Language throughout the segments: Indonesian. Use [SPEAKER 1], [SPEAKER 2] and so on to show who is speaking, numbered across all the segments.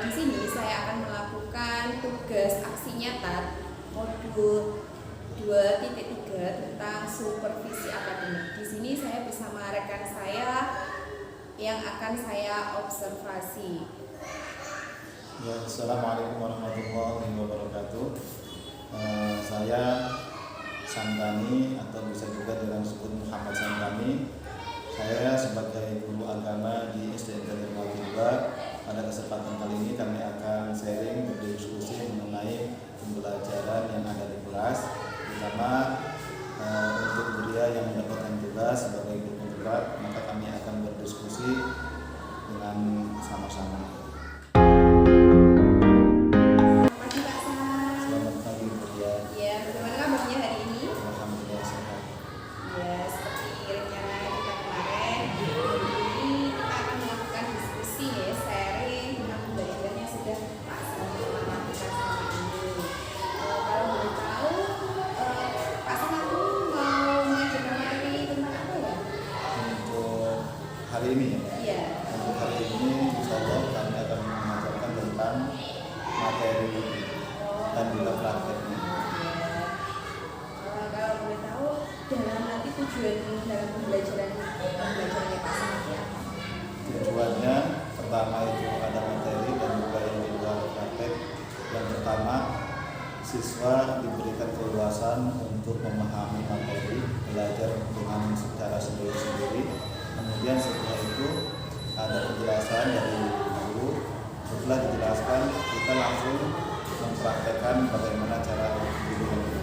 [SPEAKER 1] di sini saya akan melakukan tugas aksi nyata modul 2.3 tentang supervisi akademik. Di sini saya bersama rekan saya yang akan saya observasi.
[SPEAKER 2] Ya, Assalamualaikum warahmatullahi wabarakatuh. Saya Santani atau bisa juga dengan sebut Muhammad Santani. Saya sebagai guru agama di SDN Terima 2. Pada kesempatan kali ini kami akan sharing berdiskusi mengenai pembelajaran yang ada di kelas, terutama untuk Buria yang mendapatkan tugas sebagai guru penggerak, maka kami akan berdiskusi dengan sama-sama. Hari ini ya? Untuk hari ini insya Allah kami akan mengajarkan tentang materi dan juga prakteknya.
[SPEAKER 1] Kalau boleh tahu, dalam nanti tujuan dalam pembelajarannya Pak Santi apa?
[SPEAKER 2] Tujuannya pertama itu ada materi dan juga yang kedua praktek. Yang pertama, siswa diberikan keluasan untuk memahami materi, belajar dengan secara sendiri-sendiri. Kemudian setelah itu ada penjelasan dari guru. Setelah dijelaskan, kita langsung mempraktekkan bagaimana cara pembelajaran.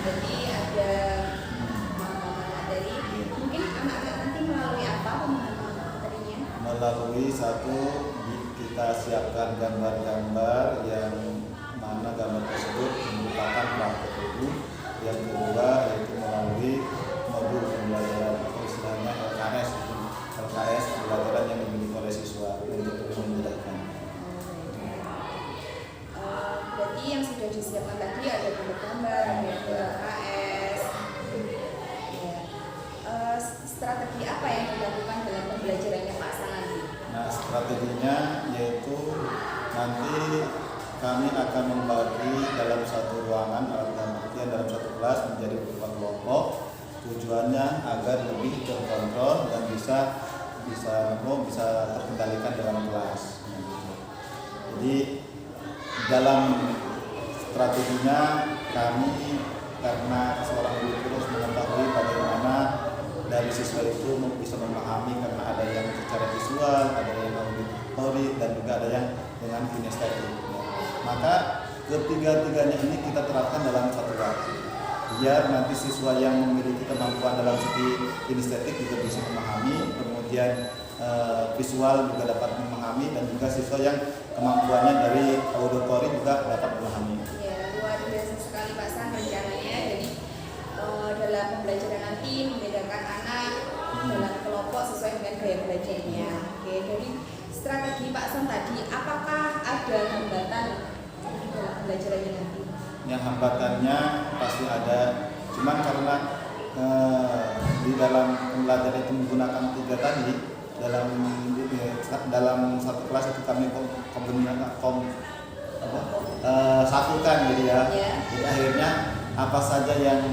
[SPEAKER 1] Jadi ada pemahaman materi. Mungkin anak-anak nanti melalui apa pemahaman materinya?
[SPEAKER 2] Melalui satu, kita siapkan gambar-gambar yang mana gambar tersebut merupakan praktek itu. Yang kedua yaitu melalui modul pembelajaran atau istilahnya LKS pembelajaran yang dimiliki oleh siswa untuk lebih memudahkan.
[SPEAKER 1] Berarti yang sudah disiapkan tadi ada gambar-gambar, ada LKS. Strategi apa yang dilakukan dalam pembelajarannya Pak Santi?
[SPEAKER 2] Nah, strateginya yaitu nanti kami akan membagi dalam satu ruangan dalam satu kelas menjadi beberapa kelompok. Tujuannya agar lebih terkontrol dan bisa terkendalikan dalam kelas. Jadi dalam strateginya kami, karena seorang guru terus mengetahui bagaimana dari siswa itu bisa memahami, karena ada yang secara visual, ada yang auditory, dan juga ada yang dengan kinestetik. Maka ketiga-tiganya ini kita terapkan dalam satu waktu, biar nanti siswa yang memiliki kemampuan dalam segi kinestetik juga bisa memahami, kemudian visual juga dapat memahami, dan juga siswa yang kemampuannya dari auditory juga dapat memahami.
[SPEAKER 1] Ya, luar biasa sekali Pak San rencananya. Jadi dalam pembelajaran nanti membedakan anak dalam kelompok sesuai dengan gaya belajarnya. Oke, dari strategi Pak San tadi, apakah ada hambatan dalam pembelajarannya nanti?
[SPEAKER 2] Yang hambatannya pasti ada, cuman karena di dalam pembelajaran itu menggunakan tiga tadi, dalam satu kelas itu kami satukan gitu ya. Jadi akhirnya apa saja yang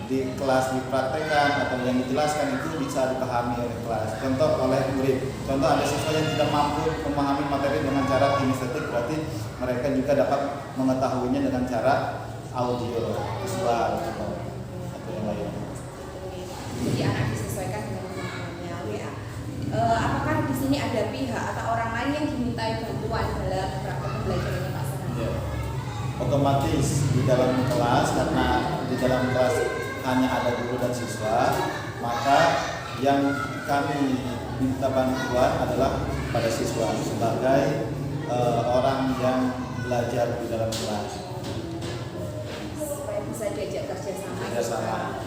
[SPEAKER 2] di kelas dipraktekkan atau yang dijelaskan itu bisa dipahami oleh kelas. Contoh oleh murid. Contoh ada siswa yang tidak mampu memahami materi dengan cara kinestetik, berarti mereka juga dapat mengetahuinya dengan cara audio, visual atau yang lain.
[SPEAKER 1] Jadi anak disesuaikan dengan pemahamannya. Apakah di sini ada pihak atau orang lain yang dimintai bantuan dalam praktek pembelajarannya Pak Santi?
[SPEAKER 2] Ya. Otomatis di dalam kelas, karena di dalam kelas hanya ada guru dan siswa, maka yang kami minta bantuan adalah pada siswa sebagai orang yang belajar di dalam kelas.
[SPEAKER 1] Supaya bisa diajak kerjasama.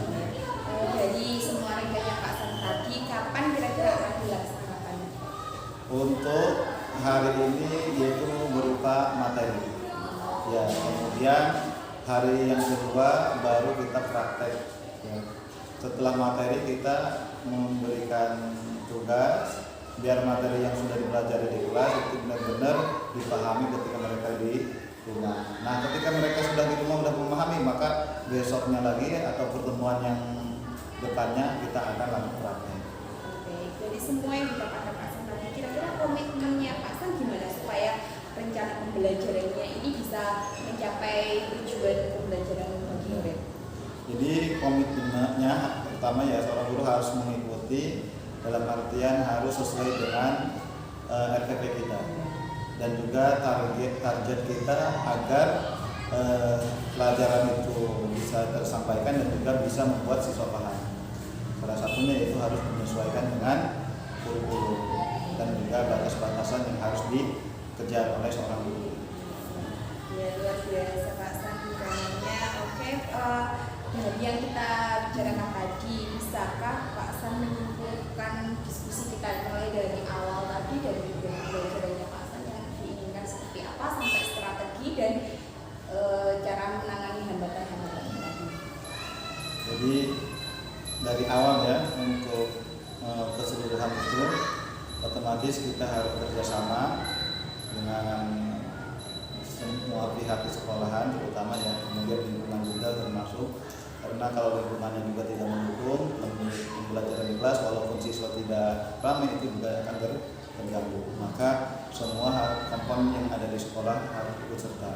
[SPEAKER 1] Dari semua rencana Pak Santi tadi, kapan kira-kira akan dilaksanakan?
[SPEAKER 2] Untuk hari ini yaitu berupa materi. Ya, kemudian hari yang kedua baru kita praktek. Ya. Setelah materi kita memberikan tugas biar materi yang sudah dipelajari di kelas itu benar-benar benar-benar dipahami ketika mereka di rumah. Nah, ketika mereka sudah di rumah sudah memahami, maka besoknya lagi atau pertemuan yang depannya kita akan lakukan praktek.
[SPEAKER 1] Oke, jadi semua yang dikatakan Pak San tadi, kira-kira komitmennya Pak San gimana supaya rencana pembelajarannya ini bisa mencapai tujuan pembelajaran bagi murid?
[SPEAKER 2] Jadi komitmennya pertama ya seorang guru harus mengikuti, dalam artian harus sesuai dengan RTP kita, dan juga target kita agar pelajaran itu bisa tersampaikan dan juga bisa membuat siswa paham. Salah satunya itu harus menyesuaikan dengan kurikulum dan juga batas-batasan yang harus dikejar oleh seorang guru.
[SPEAKER 1] Ya, luar biasa Pak San hidangannya. Oke, dari yang kita bicarakan tadi, bisakah Pak San menyimpulkan diskusi kita mulai dari awal tadi dari pembelajarannya Pak San yang diinginkan seperti apa sampai strategi dan cara menangani hambatan-hambatan tadi?
[SPEAKER 2] Jadi dari awal ya, untuk keseluruhan itu otomatis kita harus kerjasama dengan semua pihak di sekolahan, terutama ya, kemudian lingkungan juga termasuk, karena kalau lingkungannya juga tidak mendukung pembelajaran di kelas, walaupun siswa tidak ramai itu juga akan terganggu. Maka semua komponen yang ada di sekolah harus ikut serta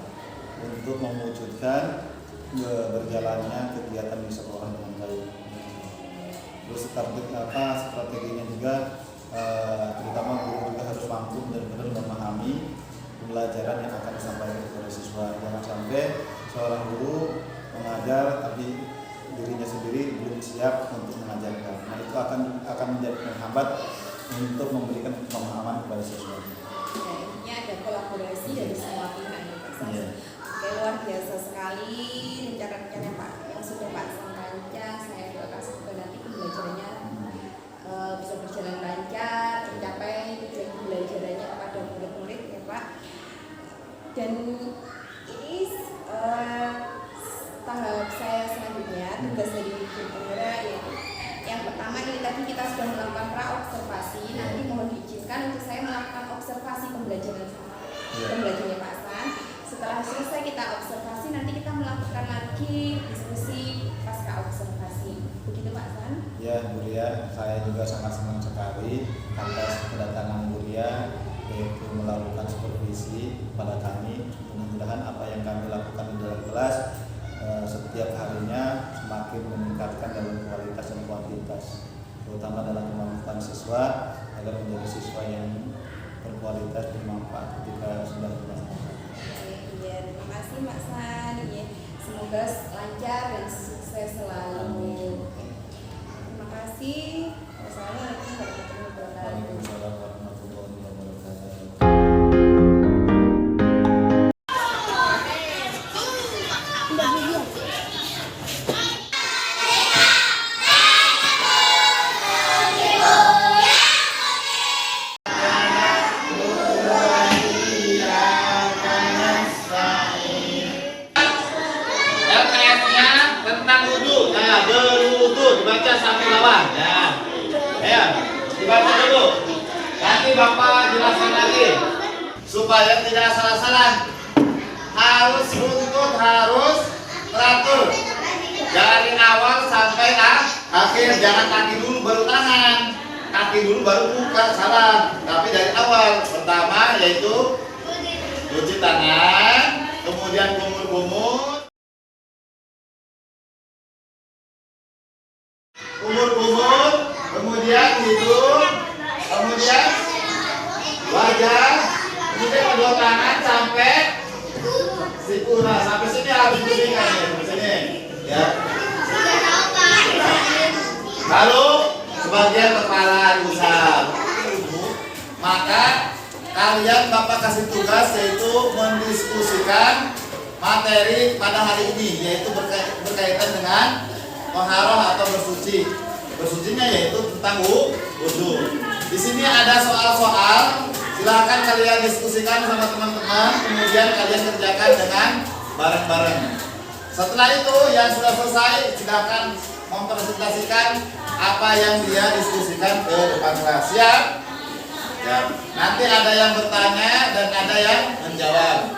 [SPEAKER 2] untuk mewujudkan berjalannya kegiatan di sekolah dengan baik. Terus strateginya juga terutama guru juga harus mampu benar-benar memahami pembelajaran yang akan disampaikan kepada siswa. Jangan sampai seorang guru mengajar tapi dirinya sendiri belum siap untuk mengajarkan. Nah, itu akan menjadi penghambat untuk memberikan pemahaman kepada siswa.
[SPEAKER 1] Ya, intinya ada kolaborasi dari semua pihak ya Pak San.
[SPEAKER 2] Iya.
[SPEAKER 1] Oke, luar biasa sekali rencana-rencana Pak yang sudah Pak San rancang. Saya doakan semoga nanti pembelajarannya bisa berjalan lancar, tercapai tujuan pembelajarannya kepada murid-murid ya Pak. Dan ini tahap saya selanjutnya, tugas dari Ibu Penggara yaitu yang pertama ini tadi kita sudah melakukan pra-observasi. Nanti mohon diizinkan untuk saya melakukan observasi pembelajaran pembelajarannya Pak San. Setelah selesai kita observasi, nanti kita melakukan lagi diskusi pasca observasi. Begitu Pak San?
[SPEAKER 2] Ya, Bu Ria, saya juga sangat senang sekali atas kedatangan Bu Ria, yaitu melakukan supervisi pada kami. Mudah-mudahan apa yang kami lakukan di dalam kelas setiap harinya semakin meningkatkan dalam kualitas dan kuantitas, terutama dalam kemampuan siswa agar menjadi siswa yang berkualitas bermanfaat ketika sudah dilaksanakan.
[SPEAKER 1] Iya, terima kasih Pak San. Ya, semoga lancar dan sukses selalu. Terima kasih. Wassalamualaikum warahmatullahi wabarakatuh.
[SPEAKER 2] Waalaikumsalam warahmatullahi wabarakatuh.
[SPEAKER 3] LKS-nya tentang wudu. Nah, berwudu dibaca sampai bawah. Nah, ya, dibaca dulu. Nanti Bapak jelaskan lagi supaya tidak salah-salah. Harus runtut, harus teratur dari awal sampai akhir. Jangan kaki dulu baru tangan, kaki dulu baru buka, salah. Tapi dari awal, pertama yaitu cuci tangan, kemudian kumur-kumur. Kumur-kumur, kemudian hidung, kemudian wajah, kemudian kedua tangan sampai siku. Nah, sampai sini harus diberikan ya, sampai sini. Ya. Lalu sebagian kepala diusap. Maka kalian Bapak kasih tugas yaitu mendiskusikan materi pada hari ini, yaitu berkaitan dengan toharoh atau bersuci. Bersucinya yaitu tentang wudu. Di sini ada soal-soal, silakan kalian diskusikan sama teman-teman, kemudian kalian kerjakan dengan bareng-bareng. Setelah itu yang sudah selesai silakan mempresentasikan apa yang dia diskusikan ke depan kelas. Siap? Ya, nanti ada yang bertanya dan ada yang menjawab.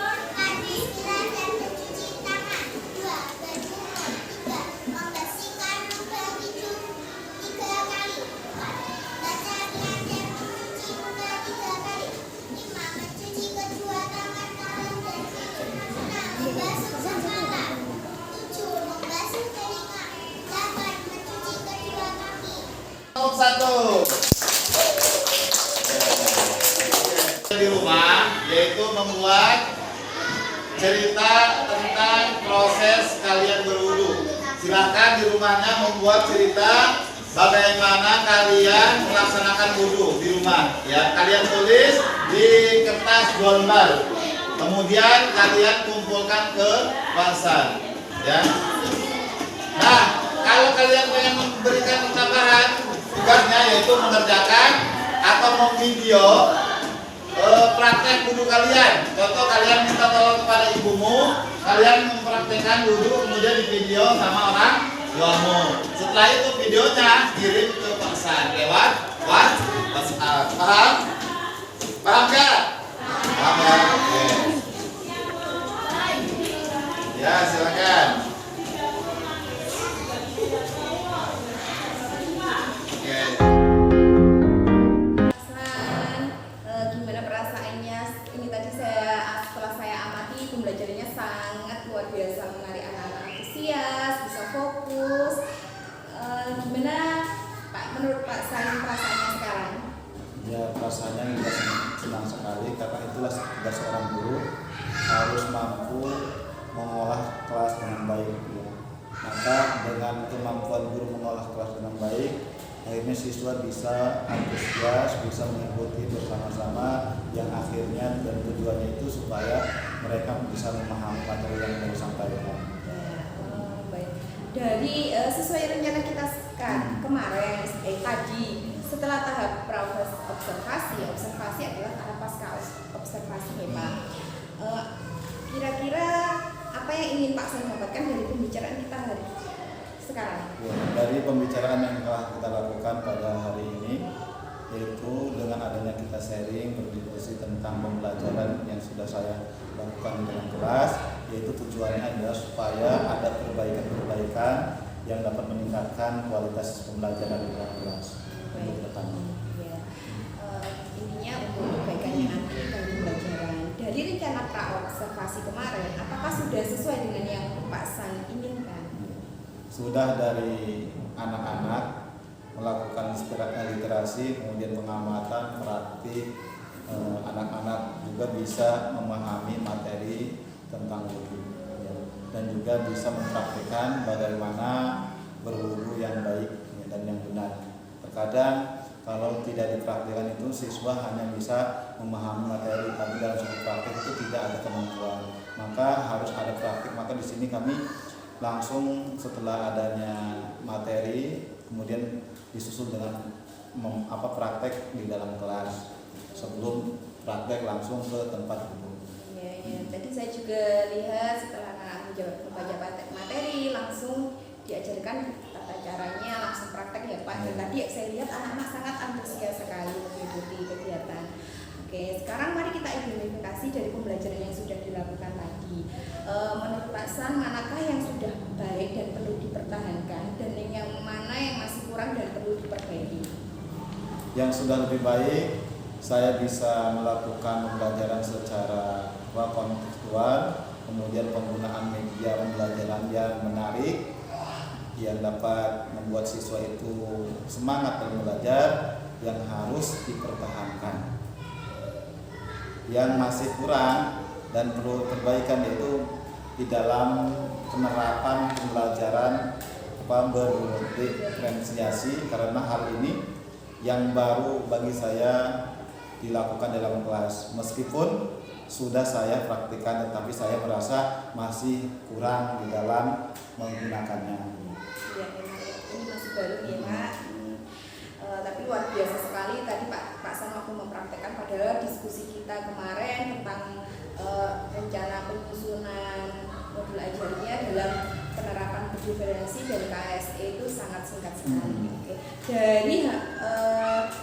[SPEAKER 3] Nomor 1 di rumah yaitu membuat cerita tentang proses kalian berwudu. Silahkan di rumahnya membuat cerita bagaimana kalian melaksanakan wudu di rumah. Ya, kalian tulis di kertas 2 lembar. Kemudian kalian kumpulkan ke WhatsApp. Ya. Nah, kalau kalian ingin memberikan tambahan, tugasnya yaitu mengerjakan atau memvideo praktek wudu kalian. Contoh, kalian minta tolong kepada ibumu, kalian mempraktekkan wudu kemudian di video sama orang tuamu. Setelah itu videonya kirim ke pesan lewat WhatsApp. Paham? Paham gak? Paham ya? Oke. Ya, silakan. Oke.
[SPEAKER 1] Gimana perasaannya? Ini tadi setelah saya amati pembelajarannya sangat luar biasa, menarik anak-anak antusias, bisa fokus. Gimana Pak, menurut Pak San perasaannya sekarang?
[SPEAKER 2] Ya, rasanya juga senang sekali karena itulah tugas seorang guru, harus mampu mengolah kelas dengan baik. Ya. Maka dengan kemampuan guru mengolah kelas dengan baik, akhirnya siswa bisa antusias, bisa mengikuti bersama-sama, yang akhirnya dan tujuannya itu supaya mereka bisa memahami materi yang disampaikan.
[SPEAKER 1] Baik. Dari sesuai rencana kita kemarin tadi, setelah tahap proses observasi adalah tahap pasca observasi ya Pak. Kira-kira apa yang ingin Pak San dapatkan dari pembicaraan kita hari sekarang?
[SPEAKER 2] Ya, dari pembicaraan yang telah kita lakukan pada hari ini, yaitu dengan adanya kita sharing, berdiskusi tentang pembelajaran yang sudah saya lakukan dengan kelas, yaitu tujuannya adalah supaya ada perbaikan-perbaikan yang dapat meningkatkan kualitas pembelajaran di dalam kelas. Untuk pertama.
[SPEAKER 1] Ya. Intinya untuk perbaikannya nanti dari pembelajaran. Dari rencana pra-observasi kemarin, apakah sudah sesuai dengan yang Pak San inginkan?
[SPEAKER 2] Sudah, dari anak-anak melakukan literasi, kemudian pengamatan, praktik, anak-anak juga bisa memahami materi tentang wudu, ya. Dan juga bisa mempraktikkan bagaimana berwudu yang baik, ya, dan yang benar. Terkadang kalau tidak dipraktikkan itu siswa hanya bisa memahami materi, tapi dalam satu praktik itu tidak ada kemampuan. Maka harus ada praktik. Maka di sini kami langsung setelah adanya materi kemudian disusul dengan praktek di dalam kelas sebelum praktek langsung ke tempat wudu.
[SPEAKER 1] Ya. Tadi saya juga lihat setelah anak-anak membaca materi langsung diajarkan tata caranya, langsung praktek ya Pak. Dan tadi saya lihat anak-anak sangat antusias sekali mengikuti kegiatan. Oke, sekarang mari kita identifikasi dari pembelajaran yang sudah dilakukan tadi. Menurut Pak San, manakah yang sudah baik dan perlu dipertahankan, dan yang mana yang masih kurang dan perlu diperbaiki?
[SPEAKER 2] Yang sudah lebih baik, saya bisa melakukan pembelajaran secara kontekstual, kemudian penggunaan media pembelajaran yang menarik, yang dapat membuat siswa itu semangat dalam belajar, yang harus dipertahankan. Yang masih kurang dan perlu perbaikan yaitu di dalam penerapan pembelajaran berdiferensiasi, karena hal ini yang baru bagi saya dilakukan dalam kelas. Meskipun sudah saya praktikkan, tetapi saya merasa masih kurang di dalam menggunakannya.
[SPEAKER 1] Ya, ini masih baru ya Pak. Tapi luar biasa sekali tadi Pak San waktu mempraktekkan, padahal diskusi kita kemarin tentang rencana penyusunan modul ajarnya dalam penerapan berdiferensi dan KSE itu sangat singkat sekali. Dari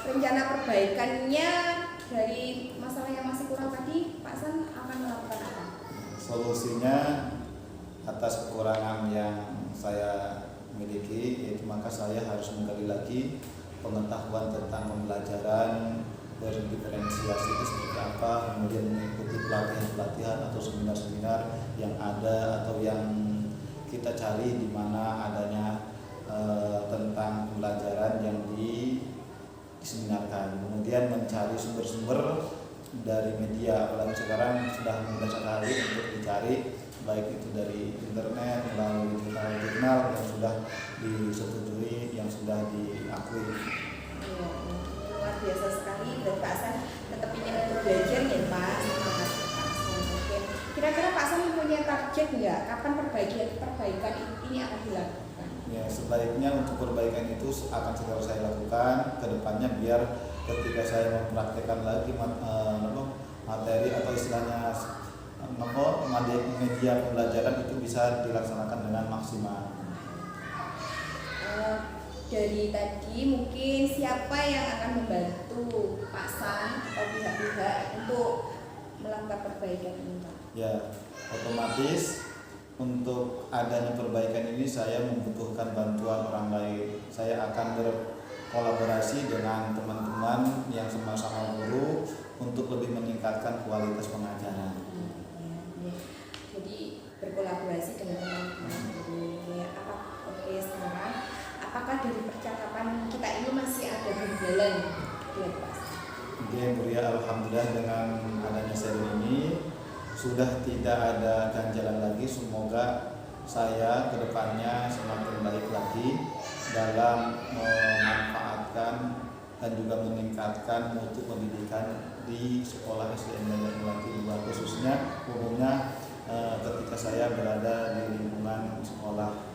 [SPEAKER 1] rencana perbaikannya dari masalah yang masih kurang tadi, Pak San akan melakukan apa?
[SPEAKER 2] Solusinya atas kekurangan yang saya miliki, yaitu maka saya harus menggali lagi pengetahuan tentang pembelajaran berdiferensiasi itu seperti apa, kemudian mengikuti pelatihan-pelatihan atau seminar-seminar yang ada atau yang kita cari di mana adanya tentang pembelajaran yang diseminarkan. Kemudian mencari sumber-sumber dari media, apalagi sekarang sudah mudah sekali untuk dicari, baik itu dari internet, melalui jurnal-jurnal yang sudah disetujui, yang sudah diakui.
[SPEAKER 1] Iya, luar biasa sekali. Dan Pak San tetap ingin untuk belajar ya Pak. Terima kasih Pak San. Oke. Kira-kira Pak San punya target nggak? Kapan perbaikan ini akan dilakukan?
[SPEAKER 2] Ya, sebaiknya untuk perbaikan itu akan segera saya lakukan ke depannya, biar ketika saya mempraktekkan lagi materi atau istilahnya media pembelajaran itu bisa dilaksanakan dengan maksimal.
[SPEAKER 1] Dari tadi mungkin siapa yang akan membantu Pak San atau pihak-pihak untuk melakukan perbaikan ini Pak?
[SPEAKER 2] Ya, otomatis untuk adanya perbaikan ini saya membutuhkan bantuan orang lain. Saya akan berkolaborasi dengan teman-teman yang sama-sama guru untuk lebih meningkatkan kualitas pengajaran.
[SPEAKER 1] Jadi berkolaborasi dengan teman-teman guru. Ya, oke, sekarang apakah dari percakapan kita ini masih ada berjalan ya Pak?
[SPEAKER 2] Oke, Buria, alhamdulillah dengan adanya seri ini sudah tidak ada ganjalan lagi. Semoga saya kedepannya semakin baik lagi dalam memanfaatkan dan juga meningkatkan mutu pendidikan di sekolah SDN Banjar Melati 2, khususnya umumnya ketika saya berada di lingkungan sekolah.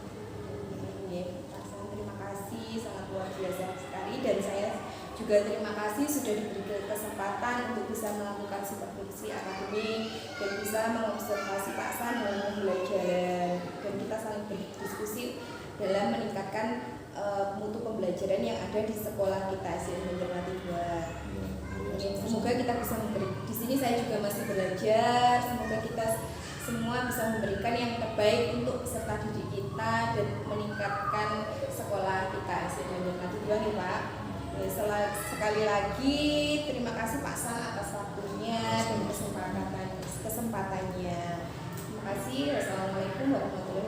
[SPEAKER 1] Terima kasih, sangat luar biasa sekali, dan saya juga terima kasih sudah diberi kesempatan untuk bisa melakukan supervisi akademik dan bisa mengobservasi Pak San dalam pembelajaran, dan kita saling berdiskusi dalam meningkatkan mutu pembelajaran yang ada di sekolah kita SDN Banjar Melati 2. Semoga kita bisa memberi. Di sini saya juga masih belajar. Semoga kita semua bisa memberikan yang terbaik untuk peserta didik kita dan meningkatkan sekolah kita SDN Banjar Melati 2 nih Pak. Sekali lagi terima kasih Pak San atas waktunya dan kesempatannya. Terima kasih. Wassalamualaikum warahmatullahi wabarakatuh.